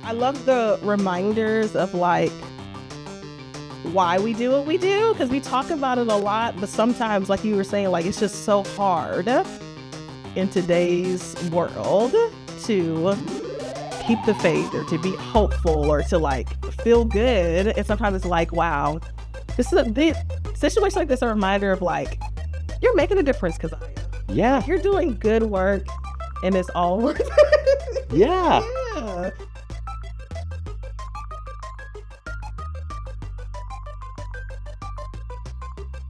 I love the reminders of like why we do what we do, because we talk about it a lot, but sometimes, like you were saying, like it's just so hard in today's world to keep the faith or to be hopeful or to like feel good. And sometimes it's like, wow, this is a situation like this, a reminder of like, you're making a difference, Kezia. Yeah. You're doing good work and it's all worth it. Yeah. Yeah.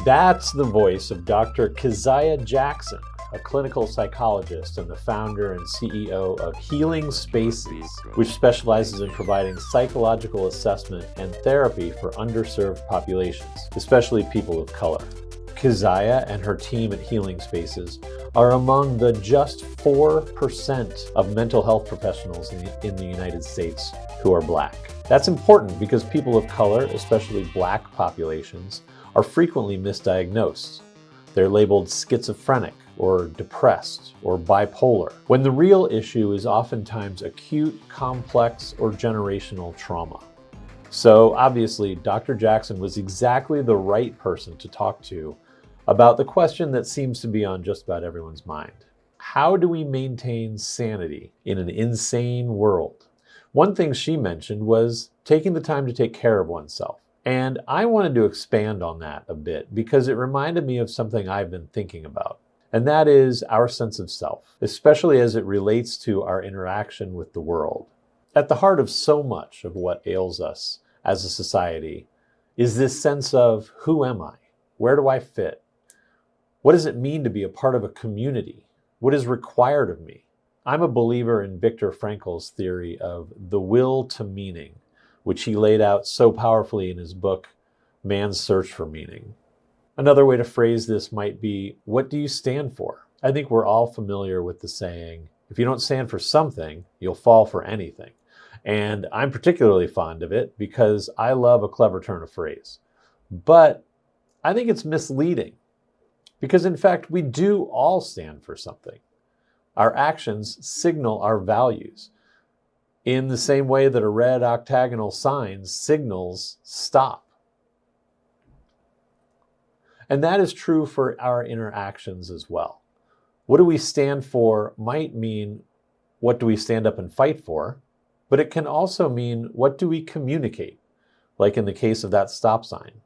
That's the voice of Dr. Kezia Jackson, a clinical psychologist and the founder and CEO of Healing Spaces, which specializes in providing psychological assessment and therapy for underserved populations, especially people of color. Kezia and her team at Healing Spaces are among the just 4% of mental health professionals in the United States who are Black. That's important because people of color, especially Black populations, are frequently misdiagnosed. They're labeled schizophrenic or depressed or bipolar, when the real issue is oftentimes acute, complex, or generational trauma. So obviously, Dr. Jackson was exactly the right person to talk to about the question that seems to be on just about everyone's mind. How do we maintain sanity in an insane world? One thing she mentioned was taking the time to take care of oneself. And I wanted to expand on that a bit because it reminded me of something I've been thinking about. And that is our sense of self, especially as it relates to our interaction with the world. At the heart of so much of what ails us as a society is this sense of, who am I? Where do I fit? What does it mean to be a part of a community? What is required of me? I'm a believer in Viktor Frankl's theory of the will to meaning, which he laid out so powerfully in his book, Man's Search for Meaning. Another way to phrase this might be, what do you stand for? I think we're all familiar with the saying, if you don't stand for something, you'll fall for anything. And I'm particularly fond of it because I love a clever turn of phrase. But I think it's misleading because in fact, we do all stand for something. Our actions signal our values in the same way that a red octagonal sign signals stop. And that is true for our interactions as well. What do we stand for might mean, what do we stand up and fight for? But it can also mean, what do we communicate? Like in the case of that stop sign.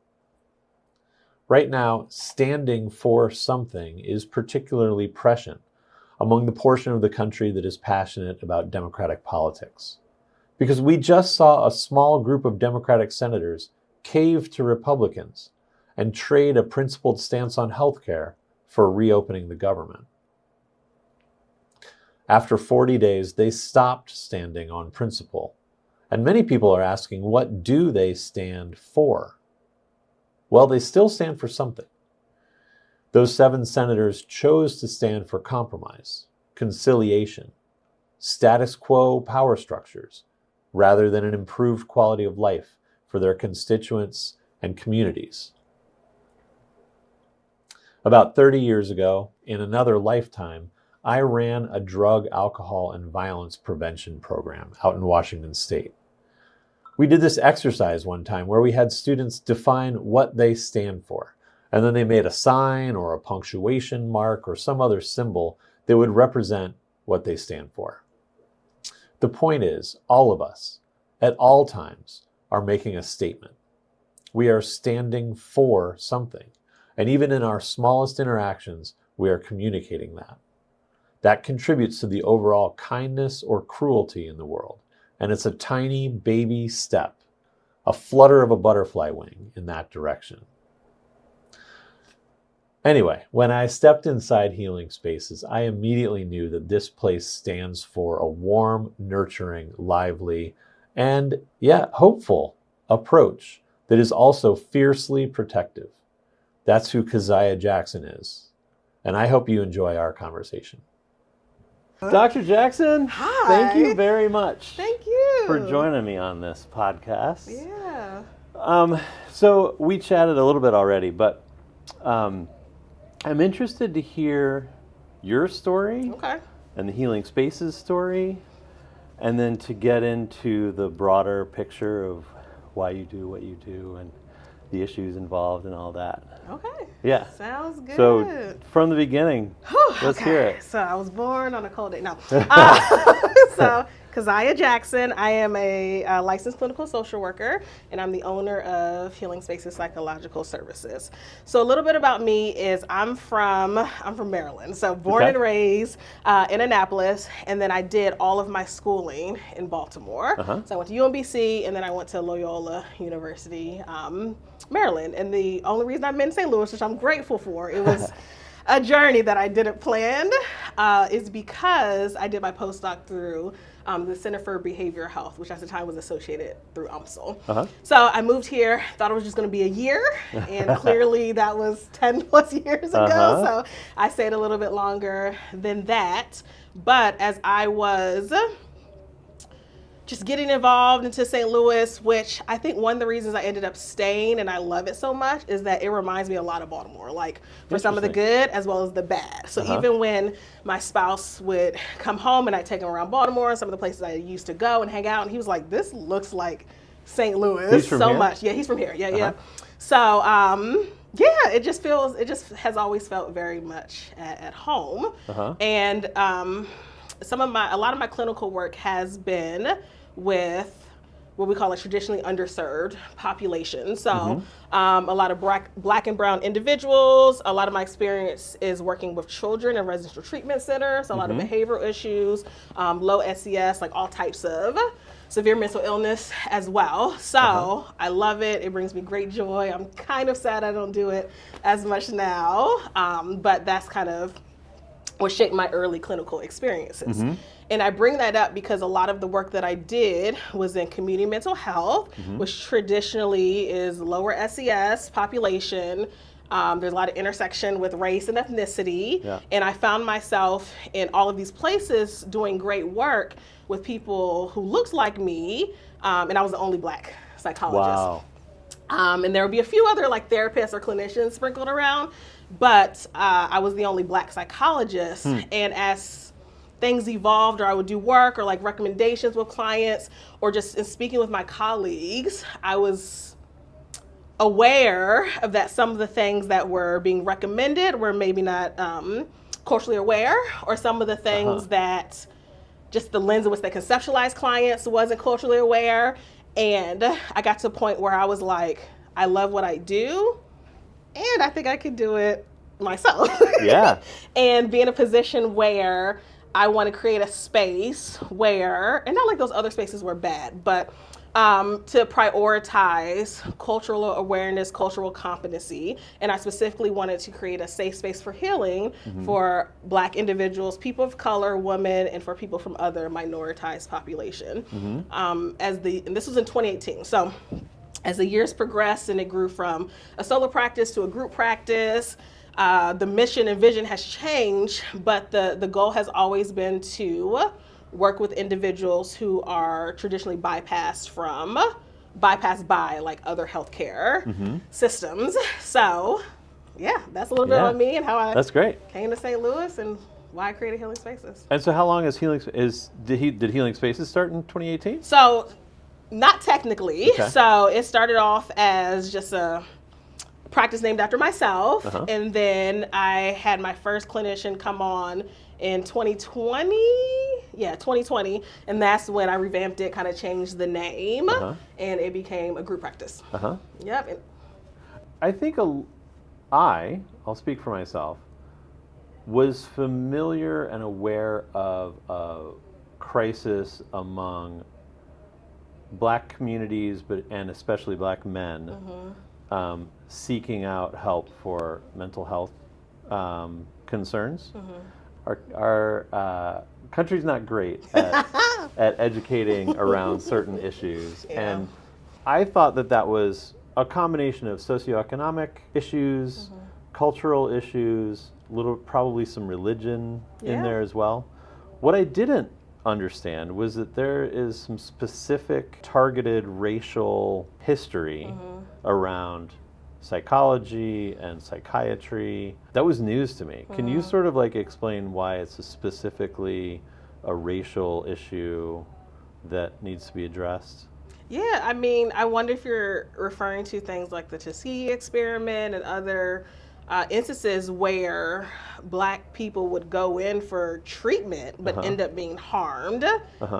Right now, standing for something is particularly prescient among the portion of the country that is passionate about democratic politics. Because we just saw a small group of Democratic senators cave to Republicans and trade a principled stance on healthcare for reopening the government. After 40 days, they stopped standing on principle. And many people are asking, what do they stand for? Well, they still stand for something. Those 7 senators chose to stand for compromise, conciliation, status quo power structures, rather than an improved quality of life for their constituents and communities. About 30 years ago, in another lifetime, I ran a drug, alcohol, and violence prevention program out in Washington State. We did this exercise one time where we had students define what they stand for, and then they made a sign or a punctuation mark or some other symbol that would represent what they stand for. The point is, all of us, at all times, are making a statement. We are standing for something. And even in our smallest interactions, we are communicating that. That contributes to the overall kindness or cruelty in the world. And it's a tiny baby step, a flutter of a butterfly wing in that direction. Anyway, when I stepped inside Healing Spaces, I immediately knew that this place stands for a warm, nurturing, lively, and yet hopeful approach that is also fiercely protective. That's who Kezia Jackson is. And I hope you enjoy our conversation. Dr. Jackson, Hi. Thank you very much. Thank you for joining me on this podcast. Yeah. So we chatted a little bit already, but I'm interested to hear your story Okay. and the Healing Spaces story. and then to get into the broader picture of why you do what you do and the issues involved and all that. Okay. Yeah. Sounds good. So from the beginning, let's hear it. So I was born on a cold day. No. So Kezia Jackson. I am a licensed clinical social worker, and I'm the owner of Healing Spaces Psychological Services. So a little bit about me is I'm from Maryland. So born and raised in Annapolis, and then I did all of my schooling in Baltimore. So I went to UMBC, and then I went to Loyola University, Maryland. And the only reason I'm in St. Louis, which I'm grateful for, it was a journey that I didn't plan, is because I did my postdoc through the Center for Behavioral Health, which at the time was associated through UMSL. So I moved here, thought it was just going to be a year, and clearly that was 10 plus years ago. So I stayed a little bit longer than that. But as I was just getting involved into St. Louis, which I think one of the reasons I ended up staying and I love it so much is that it reminds me a lot of Baltimore, like for some of the good as well as the bad. So even when my spouse would come home and I'd take him around Baltimore and some of the places I used to go and hang out, and he was like, this looks like St. Louis so much. Yeah, he's from here. Yeah. So, it just has always felt very much at home. And a lot of my clinical work has been with what we call a traditionally underserved population. So a lot of black and brown individuals. A lot of my experience is working with children in residential treatment centers. So a lot of behavioral issues, low SES, like all types of severe mental illness as well. So I love it. It brings me great joy. I'm kind of sad I don't do it as much now, but that's kind of what shaped my early clinical experiences. And I bring that up because a lot of the work that I did was in community mental health, which traditionally is lower SES population. There's a lot of intersection with race and ethnicity. And I found myself in all of these places doing great work with people who looked like me, and I was the only Black psychologist. And there would be a few other like therapists or clinicians sprinkled around, but I was the only Black psychologist. And as things evolved, or I would do work or like recommendations with clients, or just in speaking with my colleagues, I was aware of that some of the things that were being recommended were maybe not culturally aware, or some of the things that just the lens in which they conceptualized clients wasn't culturally aware. And I got to a point where I was like, I love what I do, and I think I could do it myself. And be in a position where I want to create a space where, and not like those other spaces were bad, but to prioritize cultural awareness, cultural competency. And I specifically wanted to create a safe space for healing for Black individuals, people of color, women, and for people from other minoritized population. And this was in 2018. So as the years progressed and it grew from a solo practice to a group practice, the mission and vision has changed, but the goal has always been to work with individuals who are traditionally bypassed by like other healthcare systems. So that's a little bit on me and how I came to St. Louis and why I created Healing Spaces. And so how long is did Healing Spaces start in 2018? So not technically. So it started off as just a practice named after myself, and then I had my first clinician come on in 2020, and that's when I revamped it, kind of changed the name, and it became a group practice. I think I'll speak for myself, was familiar and aware of a crisis among Black communities, and especially Black men, seeking out help for mental health concerns. Our country's not great at educating around certain issues. And I thought that was a combination of socioeconomic issues, cultural issues, probably some religion in there as well. What I didn't understand was that there is some specific targeted racial history around psychology and psychiatry. That was news to me. Can you sort of like explain why it's specifically a racial issue that needs to be addressed? Yeah, I mean, I wonder if you're referring to things like the Tuskegee experiment and other instances where Black people would go in for treatment but end up being harmed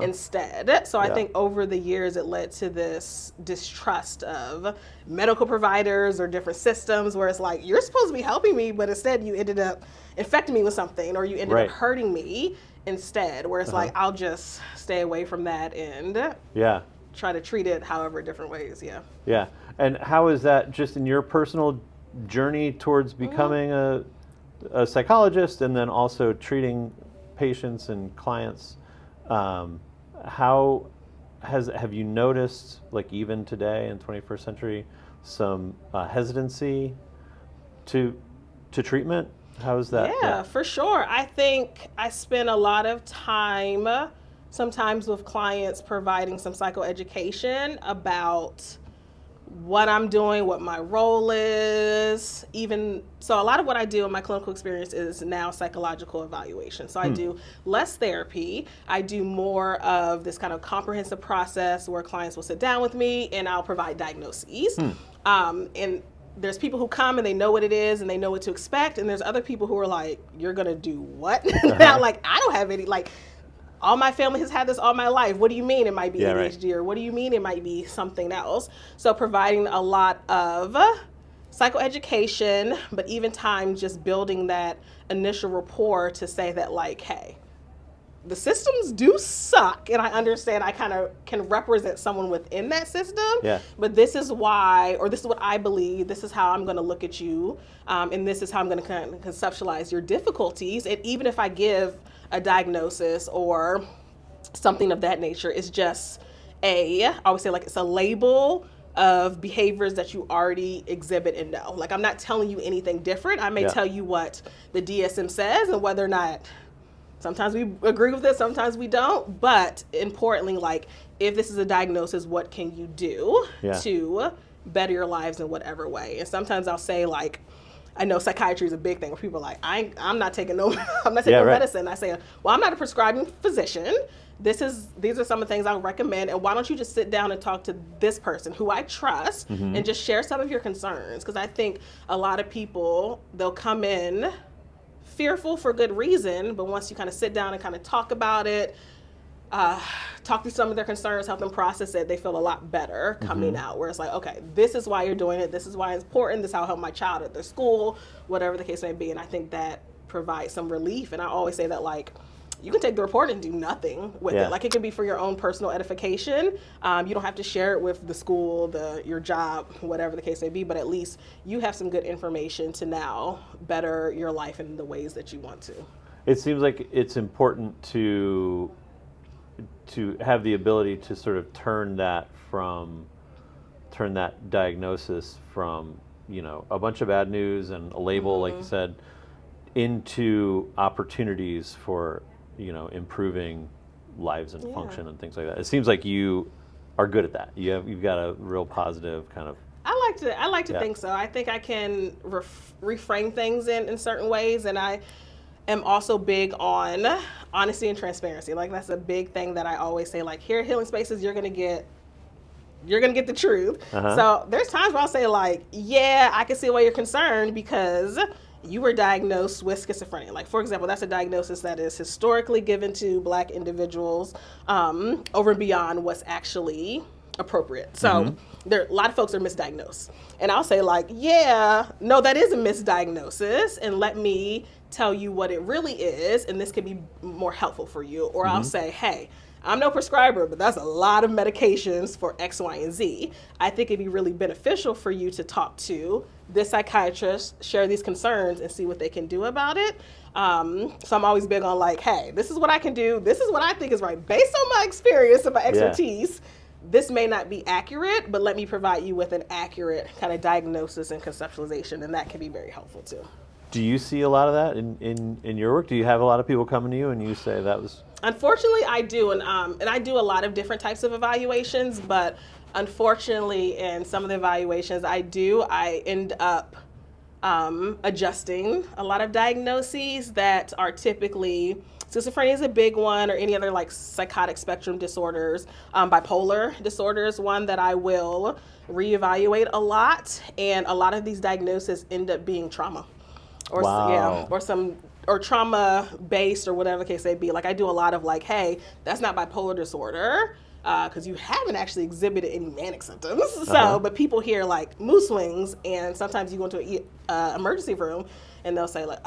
instead. So I think over the years it led to this distrust of medical providers or different systems where it's like, you're supposed to be helping me, but instead you ended up infecting me with something, or you ended up hurting me instead, where it's like, I'll just stay away from that and try to treat it however different ways. Yeah. And how is that just in your personal journey towards becoming a psychologist and then also treating patients and clients? How have you noticed, like even today in 21st century, some hesitancy to treatment? How is that? Yeah, for sure. I think I spend a lot of time sometimes with clients providing some psychoeducation about what I'm doing, what my role is. So a lot of what I do in my clinical experience is now psychological evaluation. So I do less therapy. I do more of this kind of comprehensive process where clients will sit down with me and I'll provide diagnoses. And there's people who come and they know what it is and they know what to expect. And there's other people who are like, you're going to do what? Now, like, I don't have any, like, all my family has had this all my life. What do you mean it might be ADHD? Or what do you mean it might be something else? So providing a lot of psychoeducation, but even time just building that initial rapport to say that, like, hey, the systems do suck, and I understand I kind of can represent someone within that system, but this is why, or this is what I believe, this is how I'm going to look at you, and this is how I'm going to kind of conceptualize your difficulties. And even if I give a diagnosis or something of that nature, it's just I always say, like, it's a label of behaviors that you already exhibit and know. Like, I'm not telling you anything different. I may tell you what the DSM says and whether or not sometimes we agree with it, sometimes we don't. But importantly, like, if this is a diagnosis, what can you do to better your lives in whatever way? And sometimes I'll say, like, I know psychiatry is a big thing where people are like, I'm not taking no medicine. I say, well, I'm not a prescribing physician. These are some of the things I would recommend. And why don't you just sit down and talk to this person who I trust and just share some of your concerns? Because I think a lot of people, they'll come in fearful for good reason, but once you kind of sit down and kind of talk about it, talk through some of their concerns, help them process it, they feel a lot better coming out, where it's like, okay, this is why you're doing it, this is why it's important, this is how I'll help my child at their school, whatever the case may be. And I think that provides some relief. And I always say that, like, you can take the report and do nothing with it. Like, it can be for your own personal edification. You don't have to share it with the school, your job, whatever the case may be, but at least you have some good information to now better your life in the ways that you want to. It seems like it's important to have the ability to sort of turn that diagnosis from, a bunch of bad news and a label, like you said, into opportunities for improving lives and function and things like that. It seems like you are good at that. You've got a real positive kind of. I like to think so. I think I can reframe things in certain ways, and I am also big on honesty and transparency. Like, that's a big thing that I always say. Like, here at Healing Spaces, you're gonna get the truth. So there's times where I'll say, like, yeah, I can see why you're concerned because you were diagnosed with schizophrenia. Like, for example, that's a diagnosis that is historically given to Black individuals over and beyond what's actually appropriate. So there a lot of folks are misdiagnosed. And I'll say, like, yeah, no, that is a misdiagnosis, and let me tell you what it really is, and this could be more helpful for you. Or I'll say, hey, I'm no prescriber, but that's a lot of medications for X, Y, and Z. I think it'd be really beneficial for you to talk to this psychiatrist, share these concerns, and see what they can do about it. So I'm always big on, like, hey, this is what I can do. This is what I think is right. Based on my experience and my expertise, this may not be accurate, but let me provide you with an accurate kind of diagnosis and conceptualization, and that can be very helpful too. Do you see a lot of that in your work? Do you have a lot of people coming to you and you say that was? Unfortunately, I do, and I do a lot of different types of evaluations, but unfortunately, in some of the evaluations I end up adjusting a lot of diagnoses that are typically, schizophrenia is a big one, or any other like psychotic spectrum disorders. Bipolar disorder is one that I will reevaluate a lot, and a lot of these diagnoses end up being trauma, or or trauma based, or whatever the case may be. Like I do a lot of like, hey, that's not bipolar disorder, because you haven't actually exhibited any manic symptoms. So, but people hear like mood swings, and sometimes you go into an emergency room, and they'll say like,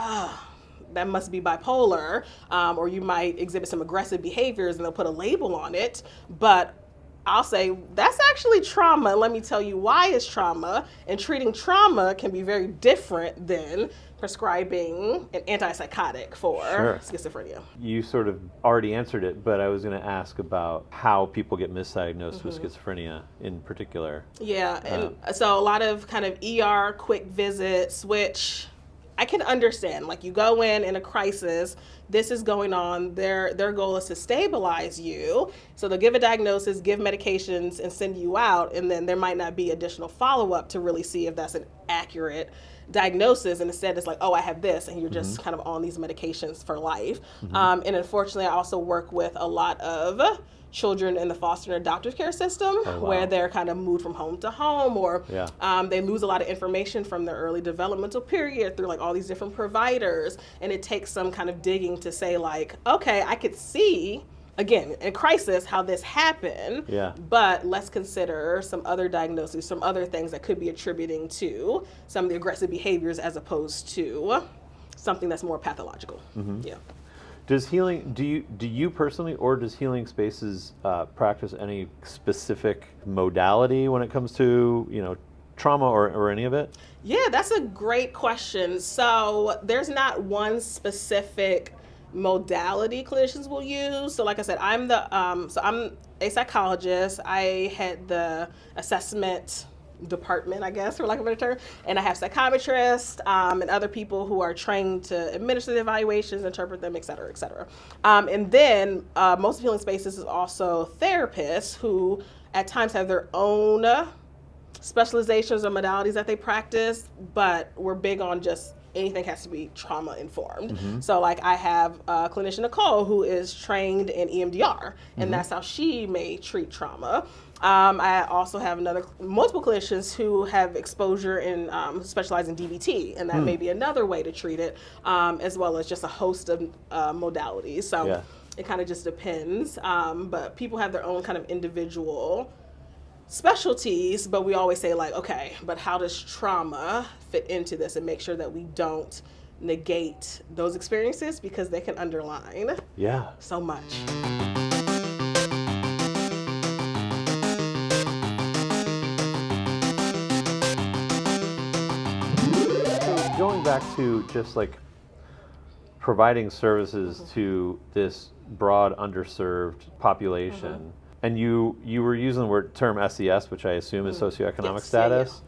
that must be bipolar, or you might exhibit some aggressive behaviors, and they'll put a label on it. But I'll say, that's actually trauma. Let me tell you why it's trauma. And treating trauma can be very different than prescribing an antipsychotic for schizophrenia. You sort of already answered it, but I was going to ask about how people get misdiagnosed with schizophrenia in particular. Yeah, and so a lot of kind of ER, quick visit, switch. I can understand, like you go in a crisis, this is going on, their goal is to stabilize you. So they'll give a diagnosis, give medications, and send you out, and then there might not be additional follow-up to really see if that's an accurate diagnosis, and instead it's like, oh, I have this, and you're just kind of on these medications for life. And unfortunately, I also work with a lot of children in the foster and adoptive care system, where they're kind of moved from home to home, or they lose a lot of information from their early developmental period through like all these different providers, and it takes some kind of digging to say like, okay, I could see, again, in crisis, how this happened, but let's consider some other diagnoses, some other things that could be attributing to some of the aggressive behaviors as opposed to something that's more pathological. Does healing, do you personally, or does Healing Spaces practice any specific modality when it comes to, trauma or any of it? Yeah, that's a great question. So there's not one specific modality clinicians will use. So like I said, I'm a psychologist. I had the assessment department, I guess, for lack of a better term, and I have psychometrists and other people who are trained to administer the evaluations, interpret them, et cetera, et cetera. And then most of Healing Spaces is also therapists who at times have their own specializations or modalities that they practice, but we're big on just anything has to be trauma informed. So like I have clinician Nicole who is trained in EMDR, and that's how she may treat trauma. I also have multiple clinicians who have exposure in specialize in DBT, and that may be another way to treat it, as well as just a host of modalities. So it kind of just depends. But people have their own kind of individual specialties, but we always say like, okay, but how does trauma fit into this, and make sure that we don't negate those experiences because they can underline so much. Going back to just like providing services to this broad underserved population, and you were using the term SES, which I assume is socioeconomic status.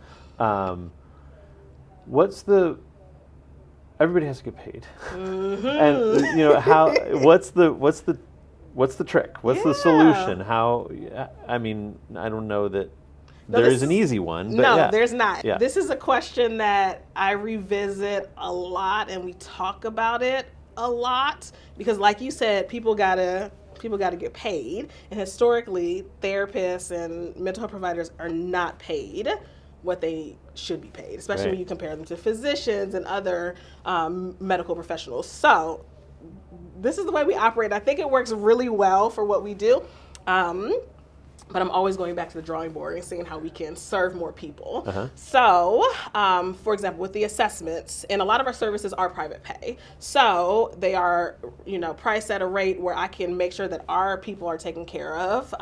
Everybody has to get paid, and how? What's the trick? What's the solution? How? I mean, I don't know that. There is an easy one. But there's not. Yeah. This is a question that I revisit a lot, and we talk about it a lot because, like you said, people gotta get paid, and historically, therapists and mental health providers are not paid what they should be paid, especially when you compare them to physicians and other medical professionals. So this is the way we operate. I think it works really well for what we do. But I'm always going back to the drawing board and seeing how we can serve more people. So, for example, with the assessments, and a lot of our services are private pay. So they are, priced at a rate where I can make sure that our people are taken care of.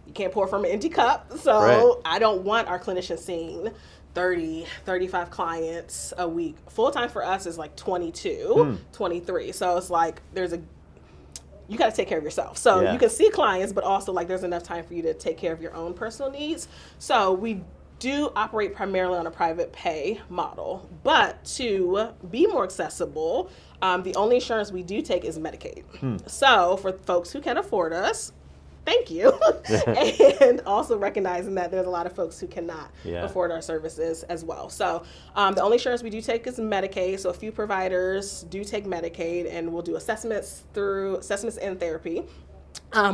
You can't pour from an empty cup. So I don't want our clinicians seeing 30, 35 clients a week. Full-time for us is like 22, 23. So it's like you got to take care of yourself. So you can see clients, but also like there's enough time for you to take care of your own personal needs. So we do operate primarily on a private pay model, but to be more accessible, the only insurance we do take is Medicaid. So for folks who can afford us, thank you. And also recognizing that there's a lot of folks who cannot afford our services as well. So the only insurance we do take is Medicaid. So a few providers do take Medicaid, and we'll do assessments and therapy.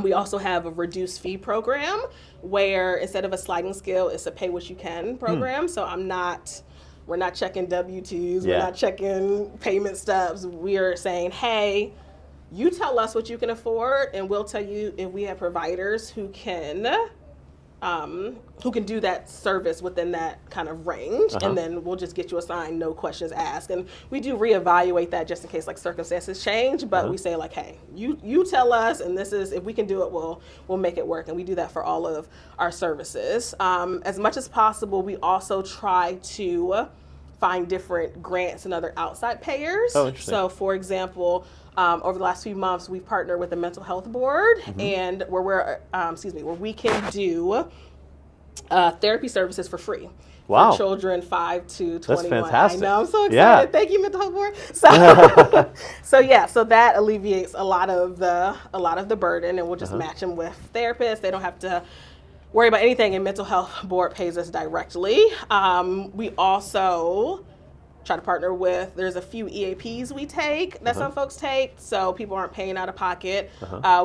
We also have a reduced fee program where instead of a sliding scale, it's a pay what you can program. So we're not checking W-2s, we're not checking payment stubs. We are saying, hey, you tell us what you can afford, and we'll tell you if we have providers who can do that service within that kind of range, and then we'll just get you assigned, no questions asked. And we do reevaluate that just in case like circumstances change, but we say like, hey, you tell us, and this is, if we can do it, we'll make it work. And we do that for all of our services. As much as possible, we also try to find different grants and other outside payers. Oh, interesting. So for example, over the last few months, we've partnered with the Mental Health Board, and where we can do therapy services for free. Wow. For children 5 to 21. That's fantastic. I know, I'm so excited. Yeah. Thank you, Mental Health Board. So that alleviates a lot of the burden, and we'll just match them with therapists. They don't have to worry about anything, and Mental Health Board pays us directly. We also try to partner with, there's a few EAPs we take that some folks take, so people aren't paying out of pocket.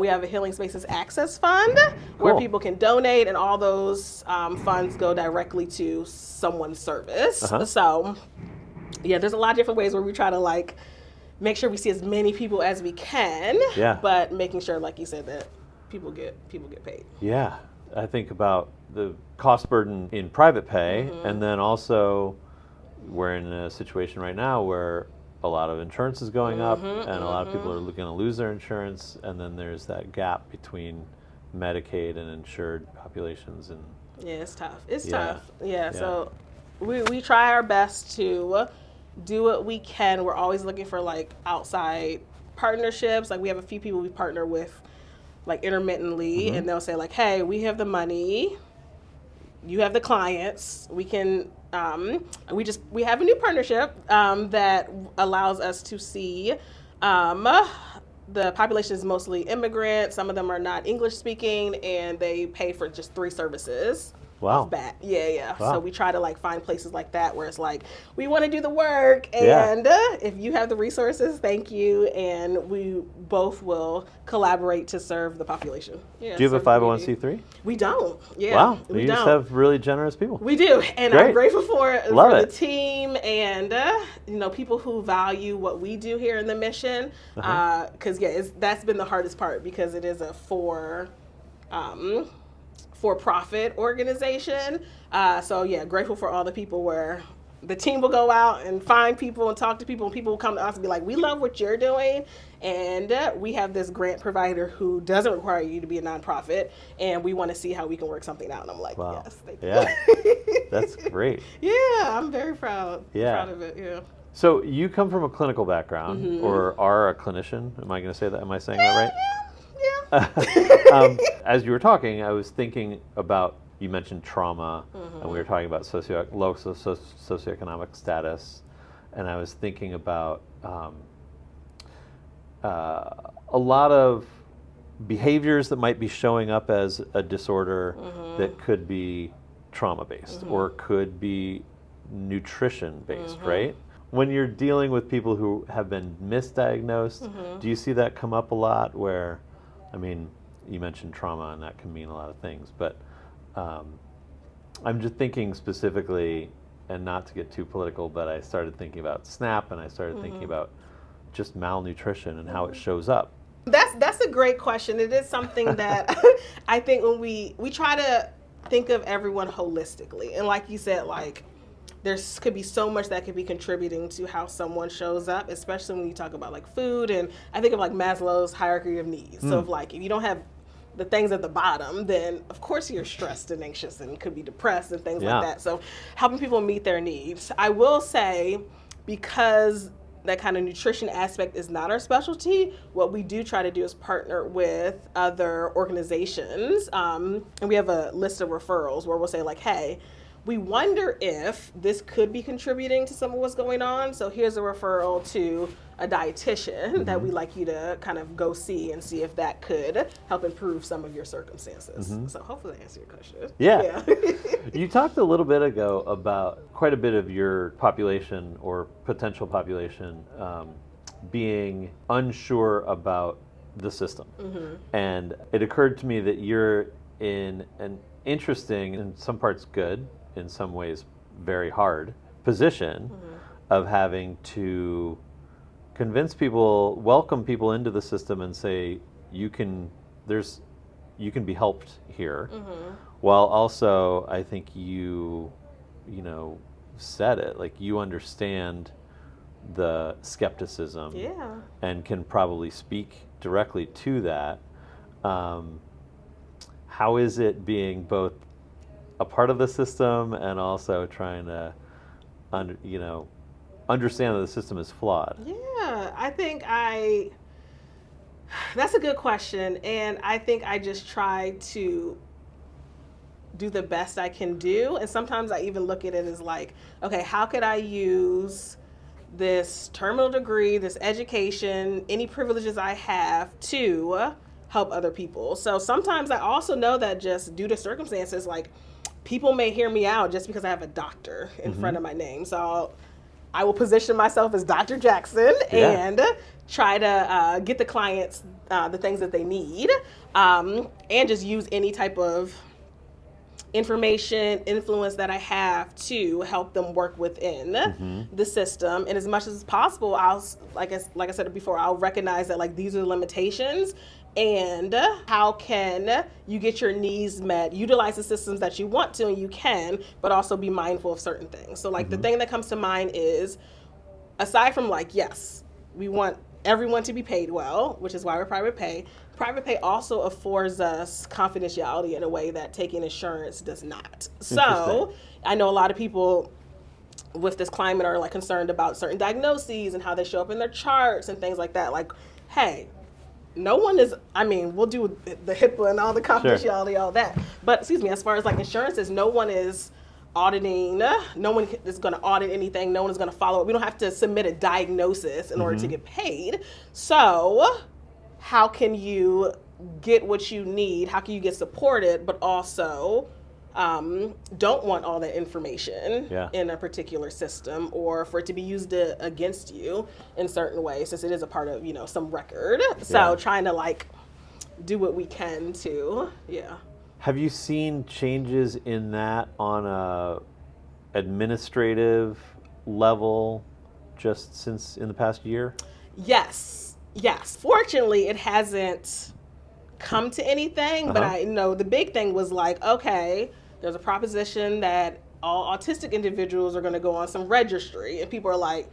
We have a Healing Spaces Access Fund where people can donate, and all those funds go directly to someone's service. So yeah, there's a lot of different ways where we try to like make sure we see as many people as we can, but making sure, like you said, that people get paid. Yeah, I think about the cost burden in private pay, and then also we're in a situation right now where a lot of insurance is going up, and a lot of people are going to lose their insurance, and then there's that gap between Medicaid and insured populations. And yeah, it's tough. It's tough. Yeah. So we try our best to do what we can. We're always looking for like outside partnerships. Like we have a few people we partner with like intermittently, and they'll say like, hey, we have the money, you have the clients, we can we have a new partnership that allows us to see the population is mostly immigrant. Some of them are not English speaking, and they pay for just 3 services. Wow. Off bat. Yeah. Wow. So we try to like find places like that where it's like, we want to do the work, and if you have the resources, thank you, and we both will collaborate to serve the population. Yeah, do you have a 501c3? We don't. Yeah. Wow. We you don't. just have really generous people. We do, and Great. I'm grateful for it. the team and people who value what we do here in the mission. Because that's been the hardest part, because it is a for-profit organization. So grateful for all the people where the team will go out and find people and talk to people, and people will come to us and be like, we love what you're doing, and we have this grant provider who doesn't require you to be a nonprofit, and we want to see how we can work something out. And I'm like, wow. Yes, thank you. That's great. Yeah, I'm very proud. Yeah. Proud of it. Yeah. So you come from a clinical background, or are a clinician. Am I going to say that? Am I saying that right? Yeah. As you were talking, I was thinking about, you mentioned trauma, and we were talking about low socioeconomic status, and I was thinking about a lot of behaviors that might be showing up as a disorder that could be trauma-based or could be nutrition-based, right? When you're dealing with people who have been misdiagnosed, do you see that come up a lot where, I mean, you mentioned trauma, and that can mean a lot of things, but I'm just thinking specifically, and not to get too political, but I started thinking about SNAP, and I started thinking about just malnutrition and how it shows up. That's a great question. It is something that I think when we try to think of everyone holistically, and like you said, like there could be so much that could be contributing to how someone shows up, especially when you talk about like food, and I think of like Maslow's hierarchy of needs. So if like, if you don't have the things at the bottom, then of course you're stressed and anxious and could be depressed and things like that. So helping people meet their needs. I will say, because that kind of nutrition aspect is not our specialty, what we do try to do is partner with other organizations. And we have a list of referrals where we'll say like, hey, we wonder if this could be contributing to some of what's going on. So here's a referral to a dietitian that we'd like you to kind of go see and see if that could help improve some of your circumstances. So hopefully that answers your question. Yeah. You talked a little bit ago about quite a bit of your population or potential population being unsure about the system. And it occurred to me that you're in an interesting, in some parts good, in some ways very hard position of having to convince people, welcome people into the system and say, you can be helped here. While also, I think you said it, like you understand the skepticism and can probably speak directly to that. How is it being both a part of the system and also trying to understand that the system is flawed? Yeah, I think that's a good question. And I think I just try to do the best I can do. And sometimes I even look at it as like, okay, how could I use this terminal degree, this education, any privileges I have to help other people? So sometimes I also know that just due to circumstances, like people may hear me out just because I have a doctor in front of my name. So I will position myself as Dr. Jackson and try to get the clients the things that they need, and just use any type of information, influence that I have to help them work within the system. And as much as possible, I'll, like I said before, I'll recognize that like these are the limitations and how can you get your needs met, utilize the systems that you want to and you can, but also be mindful of certain things. So like the thing that comes to mind is, aside from like, yes, we want everyone to be paid well, which is why we're private pay. Private pay also affords us confidentiality in a way that taking insurance does not. So I know a lot of people with this climate are like concerned about certain diagnoses and how they show up in their charts and things like that. Like, hey, no one is, I mean, we'll do the HIPAA and all the confidentiality, all that. But excuse me, as far as like insurances, no one is auditing, no one is going to audit anything, no one is going to follow it. We don't have to submit a diagnosis in order to get paid. So how can you get what you need? How can you get supported, but also don't want all that information in a particular system or for it to be used against you in certain ways, since it is a part of, some record. So trying to like do what we can to, Have you seen changes in that on a administrative level just since in the past year? Yes. Fortunately, it hasn't come to anything, but I know the big thing was like, okay, there's a proposition that all autistic individuals are going to go on some registry, and people are like,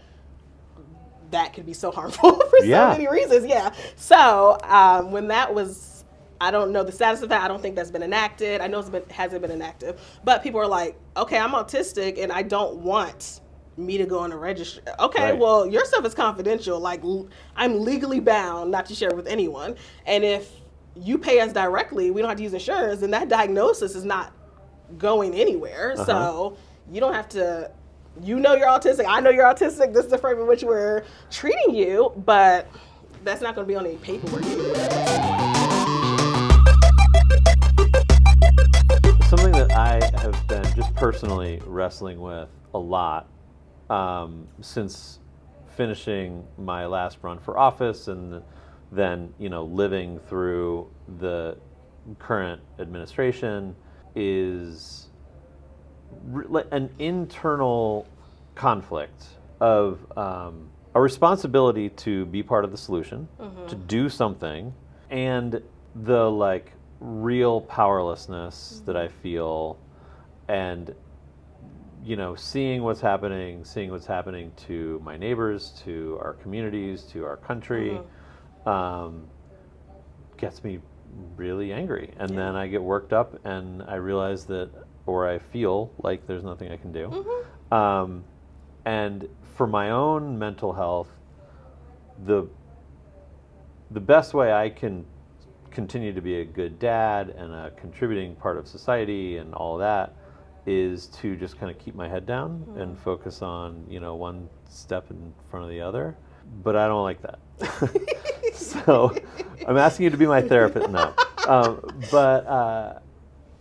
that could be so harmful for so many reasons. So when that was, I don't know the status of that. I don't think that's been enacted. I know it hasn't been enacted, but people are like, okay, I'm autistic and I don't want me to go on a registry. Okay, well, your stuff is confidential. Like, I'm legally bound not to share it with anyone. And if you pay us directly, we don't have to use insurance, and that diagnosis is not going anywhere. So you don't have to, you're autistic, I know you're autistic, this is the frame in which we're treating you, but that's not going to be on any paperwork anywhere. Something that I have been just personally wrestling with a lot since finishing my last run for office and then, living through the current administration is an internal conflict of a responsibility to be part of the solution, to do something, and the real powerlessness that I feel, and seeing what's happening to my neighbors, to our communities, to our country, gets me really angry. And then I get worked up and I realize that, or I feel like there's nothing I can do. And for my own mental health, the best way I can continue to be a good dad and a contributing part of society and all of that is to just kind of keep my head down and focus on, one step in front of the other. But I don't like that. So I'm asking you to be my therapist now. But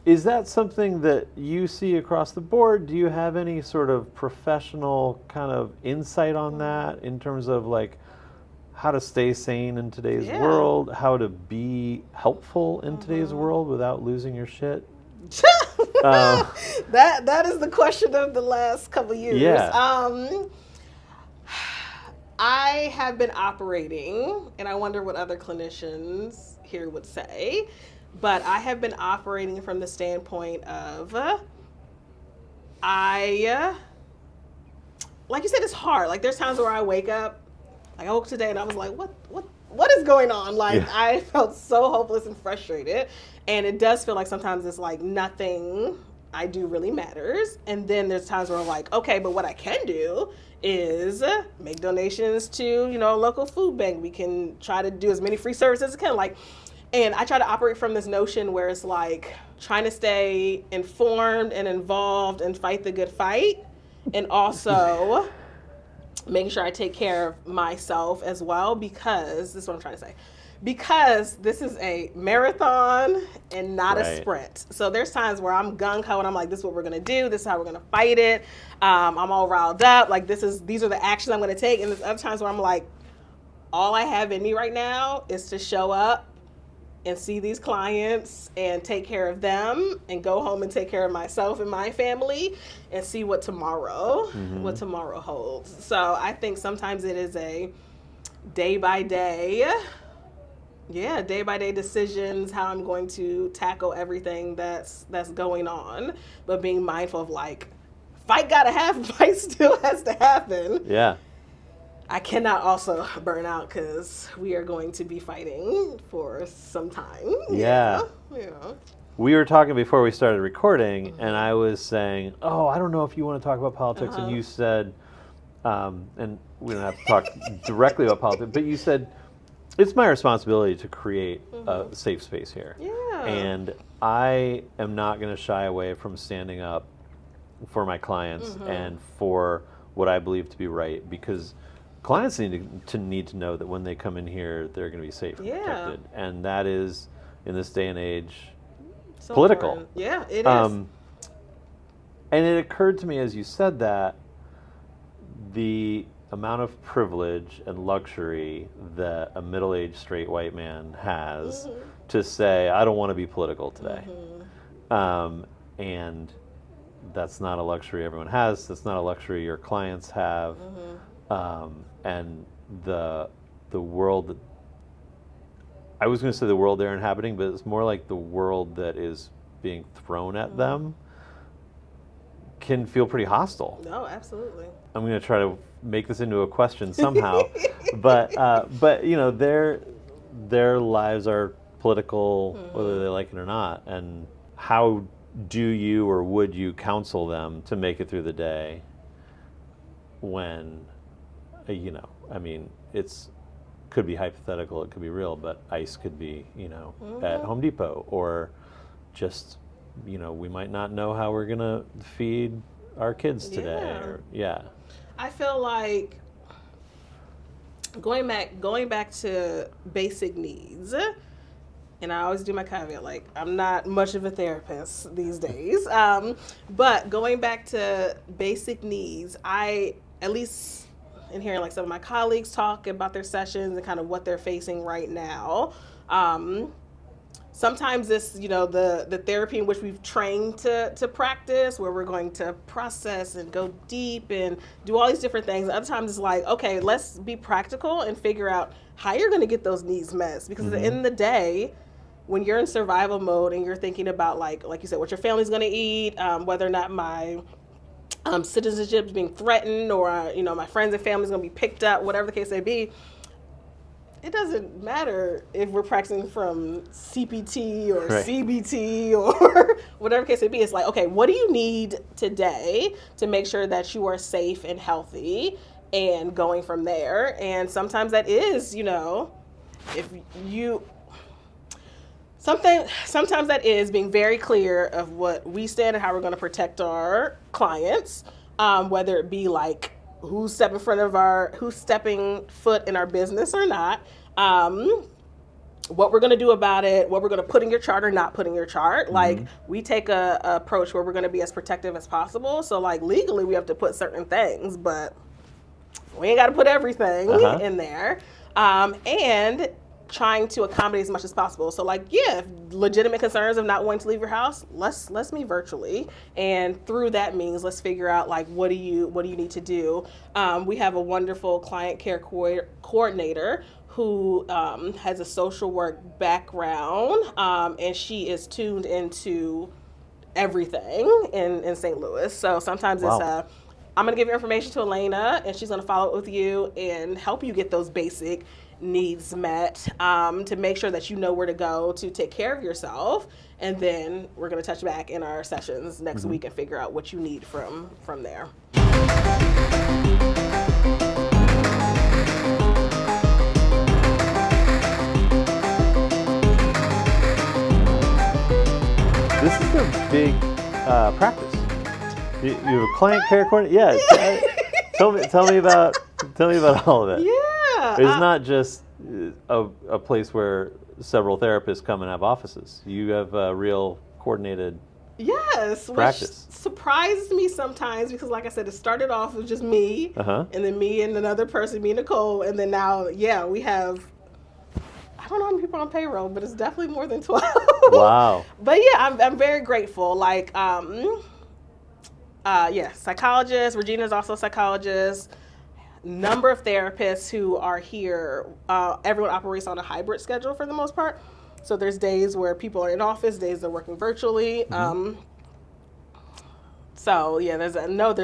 is that something that you see across the board? Do you have any sort of professional kind of insight on that in terms of like how to stay sane in today's world, how to be helpful in today's world without losing your shit? That is the question of the last couple of years. Yeah. I have been operating, and I wonder what other clinicians here would say, but I have been operating from the standpoint of like you said, it's hard. Like there's times where I wake up, like I woke today and I was like, what is going on? Like I felt so hopeless and frustrated. And it does feel like sometimes it's like nothing I do really matters. And then there's times where I'm like, okay, but what I can do is make donations to, a local food bank. We can try to do as many free services as we can. And I try to operate from this notion where it's like trying to stay informed and involved and fight the good fight. And also making sure I take care of myself as well, because this is what I'm trying to say. Because this is a marathon and not a sprint. So there's times where I'm gung-ho and I'm like, this is what we're going to do. This is how we're going to fight it. I'm all riled up. Like these are the actions I'm going to take. And there's other times where I'm like, all I have in me right now is to show up and see these clients and take care of them and go home and take care of myself and my family and see what tomorrow holds. So I think sometimes it is a day by day decisions, how I'm going to tackle everything that's going on, but being mindful of like, fight gotta happen, fight still has to happen. Yeah. I cannot also burn out because we are going to be fighting for some time. Yeah. We were talking before we started recording, and I was saying, I don't know if you want to talk about politics, and you said, and we don't have to talk directly about politics, but you said, it's my responsibility to create a safe space here. Yeah. And I am not going to shy away from standing up for my clients and for what I believe to be right, because clients need to know that when they come in here, they're going to be safe and protected. And that is, in this day and age, so political. Important. Yeah, it is. And it occurred to me as you said that the amount of privilege and luxury that a middle-aged straight white man has to say, I don't want to be political today. And that's not a luxury everyone has. That's not a luxury your clients have. And the world that, I was going to say the world they're inhabiting, but it's more like the world that is being thrown at them can feel pretty hostile. No, absolutely. I'm going to try to make this into a question somehow, but their lives are political, whether they like it or not. And how do you or would you counsel them to make it through the day when, it's could be hypothetical, it could be real, but ICE could be, at Home Depot, or just, we might not know how we're going to feed our kids today. I feel like going back to basic needs, and I always do my caveat, like, I'm not much of a therapist these days, but going back to basic needs, at least in hearing like some of my colleagues talk about their sessions and kind of what they're facing right now, sometimes this, the therapy in which we've trained to practice, where we're going to process and go deep and do all these different things. Other times it's like, okay, let's be practical and figure out how you're going to get those needs met. Because at the end of the day, when you're in survival mode and you're thinking about like you said, what your family's going to eat, whether or not my citizenship is being threatened, or my friends and family's going to be picked up, whatever the case may be, it doesn't matter if we're practicing from CPT or CBT or whatever case may be. It's like, okay, what do you need today to make sure that you are safe and healthy, and going from sometimes that is, sometimes Sometimes that is being very clear of what we stand and how we're going to protect our clients, whether it be like who's stepping foot in our business or not, what we're going to do about it, what we're going to put in your chart or not put in your chart. Like, we take a approach where we're going to be as protective as possible. So like legally we have to put certain things, but we ain't got to put everything in there. And trying to accommodate as much as possible. So like, yeah, if legitimate concerns of not wanting to leave your house, let's meet virtually. And through that means, let's figure out like, what do you need to do? We have a wonderful client care coordinator who has a social work background, and she is tuned into everything in St. Louis. So sometimes it's I'm going to give your information to Elena, and she's going to follow up with you and help you get those basic needs met, to make sure that you know where to go to take care of yourself. And then we're going to touch back in our sessions next week and figure out what you need from there. This is a big practice. You have a client care coordinator? Yeah. Tell me about all of it. Yeah. It's not just a place where several therapists come and have offices. You have a real coordinated practice. Which surprises me sometimes because, like I said, it started off with just me, and then me and another person, me and Nicole, and then now, we have, I don't know how many people on payroll, but it's definitely more than 12. Wow. But yeah, I'm very grateful. Like, psychologist. Regina's also a psychologist. Number of therapists who are here. Everyone operates on a hybrid schedule for the most part. So there's days where people are in office, days they're working virtually. There's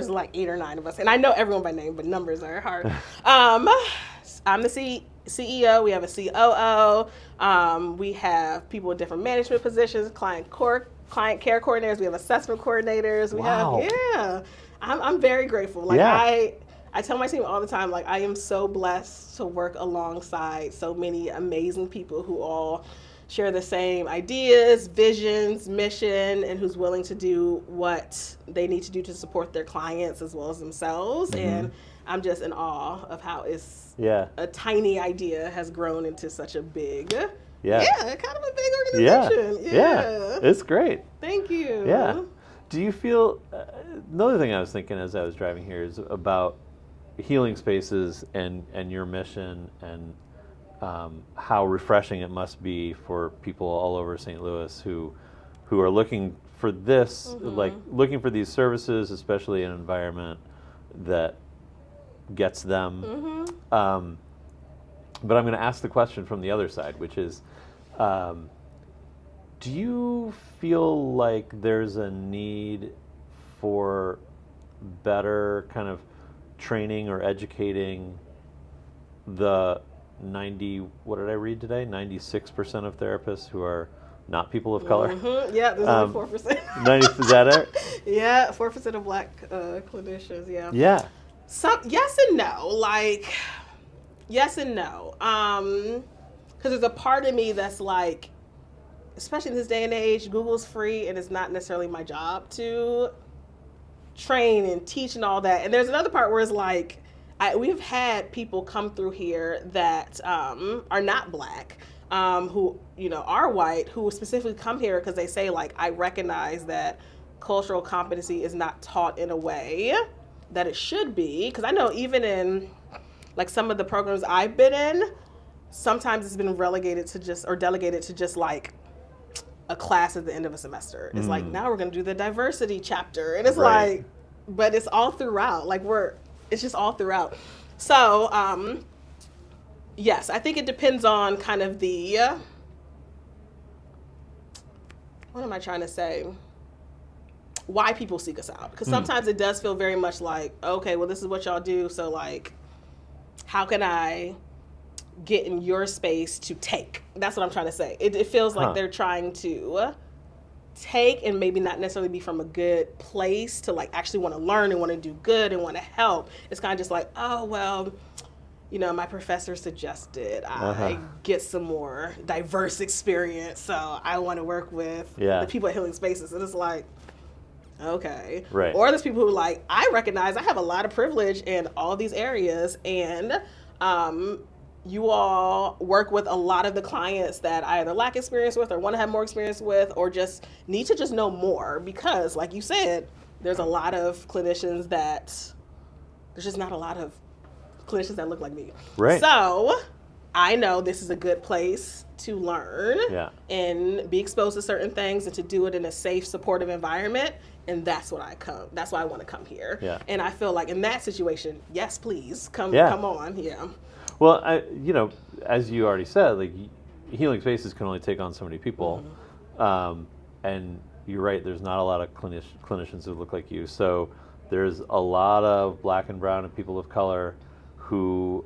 like 8 or 9 of us, and I know everyone by name, but numbers are hard. I'm the CEO. We have a COO. We have people in different management positions, client care coordinators. We have assessment coordinators. I'm very grateful. Like, I tell my team all the time, like, I am so blessed to work alongside so many amazing people who all share the same ideas, visions, mission, and who's willing to do what they need to do to support their clients as well as themselves. And I'm just in awe of how a tiny idea has grown into such a big, kind of a big organization. Yeah, it's great. Thank you. Yeah. Do you feel, another thing I was thinking as I was driving here is about healing spaces and your mission and how refreshing it must be for people all over St. Louis who are looking for this, like looking for these services, especially in an environment that gets them. But I'm going to ask the question from the other side, which is, do you feel like there's a need for better kind of training or educating the 96% of therapists who are not people of color? Yeah, there's only 4%. Is that it? Yeah, 4% of Black clinicians, Yeah. Yes and no. Like, yes and no. Because there's a part of me that's like, especially in this day and age, Google's free and it's not necessarily my job to train and teach and all that. And there's another part where it's like, we've had people come through here that are not Black, who, are white, who specifically come here because they say, like, I recognize that cultural competency is not taught in a way that it should be. Because I know even in, like, some of the programs I've been in, sometimes it's been delegated to just, like, a class at the end of a semester. It's like, now we're going to do the diversity chapter. And it's like, but it's all throughout. Like, it's just all throughout. So, yes, I think it depends on kind of the, what am I trying to say? Why people seek us out. Because sometimes it does feel very much like, okay, well, this is what y'all do. So, like, how can I get in your space to take? That's what I'm trying to say. It feels like they're trying to take and maybe not necessarily be from a good place to, like, actually want to learn and want to do good and want to help. It's kind of just like, oh, well, my professor suggested I get some more diverse experience, so I want to work with the people at Healing Spaces. And it's like, okay. Right. Or there's people who like, I recognize I have a lot of privilege in all these areas, and you all work with a lot of the clients that I either lack experience with or want to have more experience with, or just need to just know more, because like you said, there's a lot of clinicians there's just not a lot of clinicians that look like me. Right. So I know this is a good place to learn and be exposed to certain things and to do it in a safe, supportive environment. And that's why I want to come here. Yeah. And I feel like in that situation, yes, please come on. Yeah. Well, as you already said, like Healing Spaces can only take on so many people. And you're right, there's not a lot of clinicians who look like you. So there's a lot of Black and brown and people of color who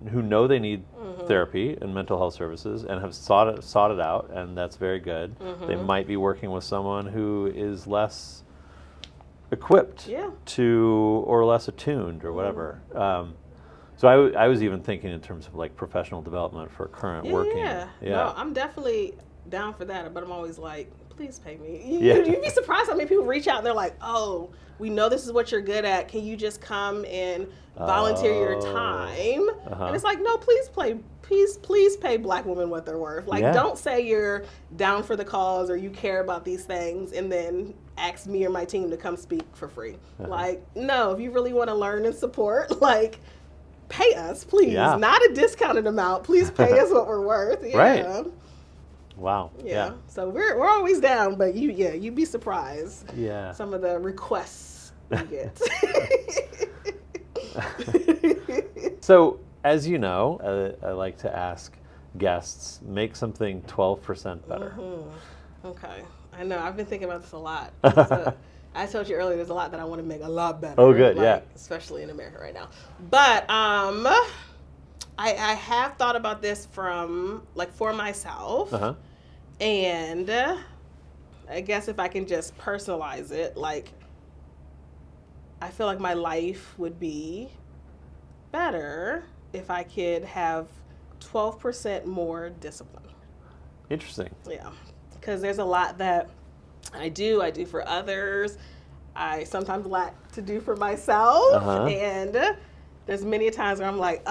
know they need therapy and mental health services and have sought it out, and that's very good. They might be working with someone who is less equipped to, or less attuned or whatever. So I was even thinking in terms of like professional development for current working. Yeah. No, I'm definitely down for that, but I'm always like, please pay me. You'd be surprised how many people reach out and they're like, oh, we know this is what you're good at. Can you just come and volunteer your time? And it's like, no, please pay Black women what they're worth. Like, don't say you're down for the cause or you care about these things and then ask me or my team to come speak for free. Like, no, if you really want to learn and support, like, pay us, please. Not a discounted amount. Please pay us what we're worth. Right. Wow. Yeah. So we're always down, but you'd be surprised. Yeah. Some of the requests you get. So, as you know, I like to ask guests, make something 12% better. Okay. I know. I've been thinking about this a lot. I told you earlier, there's a lot that I want to make a lot better. Oh, good. Especially in America right now. But I have thought about this for myself. And I guess if I can just personalize it, like, I feel like my life would be better if I could have 12% more discipline. Interesting. Yeah. Because there's a lot that I do for others. I sometimes lack to do for myself. And there's many times where I'm like,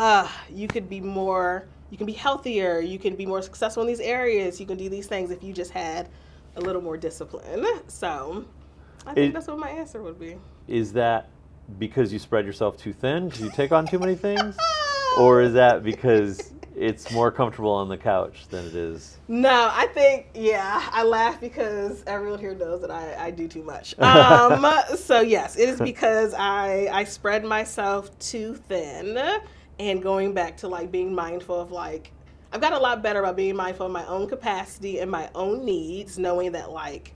you could be healthier, you can be more successful in these areas, you can do these things if you just had a little more discipline. So I think that's what my answer would be. Is that because you spread yourself too thin because you take on too many things? Or is that because it's more comfortable on the couch than it is? No, I think, I laugh because everyone here knows that I do too much. So yes, it is because I spread myself too thin, and going back to like being mindful of like, I've got a lot better about being mindful of my own capacity and my own needs, knowing that like,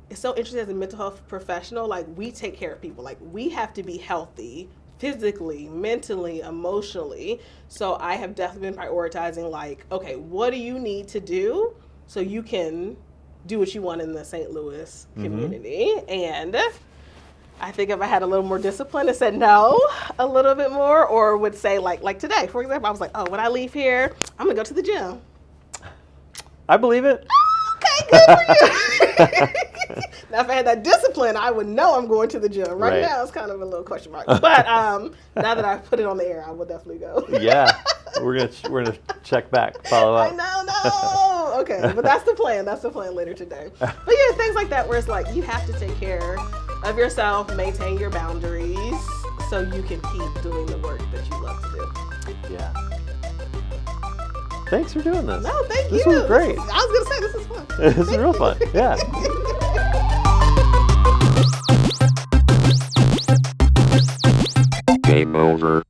it's so interesting as a mental health professional, like we take care of people, like we have to be healthy physically, mentally, emotionally. So I have definitely been prioritizing like, okay, what do you need to do so you can do what you want in the St. Louis community? And I think if I had a little more discipline and said no a little bit more, or would say like today, for example, I was like, oh, when I leave here, I'm gonna go to the gym. I believe it. Okay, good for you. Now, if I had that discipline, I would know I'm going to the gym. Right now, it's kind of a little question mark. But now that I've put it on the air, I will definitely go. Yeah, we're gonna check back, follow up. I know, no. Okay, but that's the plan. That's the plan later today. But yeah, things like that where it's like you have to take care of yourself, maintain your boundaries, so you can keep doing the work that you love to do. Yeah. Thanks for doing this. No, thank you. This was great. I was going to say, this is fun. This is real fun. Yeah. Game over.